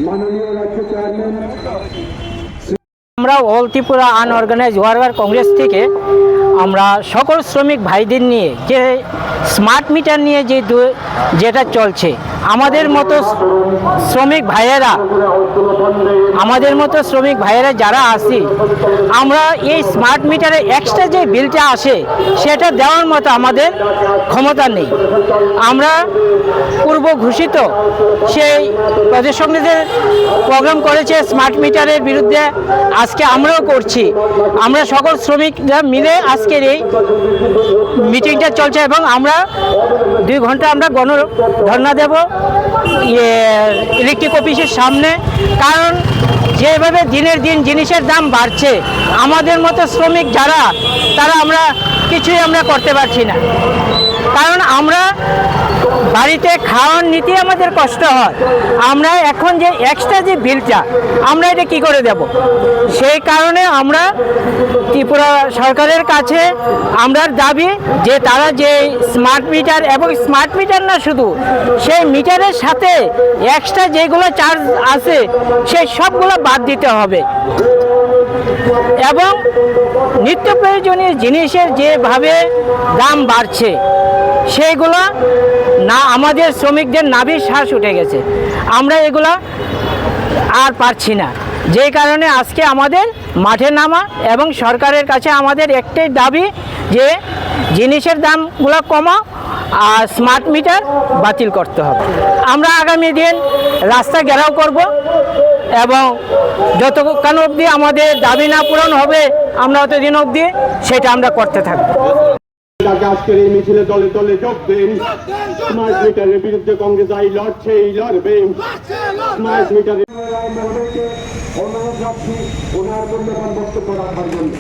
মাননীয় রাজ্য চেয়ারম্যান আমরা all Tripura unorganised worker Congress থেকে আমরা সকল শ্রমিক ভাইদের নিয়ে যে স্মার্ট মিটার নিয়ে যেটা চলছে আমাদের মতো শ্রমিক ভাইয়েরা যারা আছি আমরা এই স্মার্ট মিটারে এক্সট্রা যে বিলটা আসে সেটা দেওয়ার মতো আমাদের ক্ষমতা নেই। আমরা পূর্ব ঘোষিত সেই প্রদেশ কংগ্রেসের প্রোগ্রাম করেছে স্মার্ট মিটারের বিরুদ্ধে, আজকে আমরাও করছি। আমরা সকল শ্রমিকরা মিলে আজকের এই মিটিংটা চলছে এবং আমরা 2 ঘন্টা আমরা গণধর্ণা দেব ইলেকট্রিক অফিসের সামনে। কারণ যেভাবে দিনের দিন জিনিসের দাম বাড়ছে আমাদের মতো শ্রমিক যারা আমরা কিছুই করতে পারছি না। কারণ আমরা বাড়িতে খাওয়ার নিতে আমাদের কষ্ট হয়, আমরা এখন যে এক্সট্রা যে বিলটা আমরা এটা কি করে দেব? সেই কারণে আমরা ত্রিপুরা সরকারের কাছে আমরা দাবি যে তারা যে স্মার্ট মিটার এবং স্মার্ট মিটার না শুধু সেই মিটারের সাথে এক্সট্রা যেগুলো চার্জ আছে সেই সবগুলো বাদ দিতে হবে এবং নিত্য প্রয়োজনীয় জিনিসের যেভাবে দাম বাড়ছে সেইগুলো না আমাদের শ্রমিকদের নাভির শ্বাস উঠে গেছে, আমরা এগুলা আর পারছি না। যে কারণে আজকে আমাদের মাঠে নামা এবং সরকারের কাছে আমাদের একটাই দাবি যে জিনিসের দামগুলো কমা আর স্মার্ট মিটার বাতিল করতে হবে। আমরা আগামী দিন রাস্তা ঘেরাও করব এবং যতক্ষণ অবধি আমাদের দাবি না পূরণ হবে আমরা অতদিন অবধি সেটা আমরা করতে থাকবো। আজকের এই মিছিলে দলে দলে যোগ দিন। স্মার্ট মিটারের বিরুদ্ধে কংগ্রেস লড়বে। স্মার্ট মিটারের ওনার মূল্যবান বক্তব্য রাখার জন্য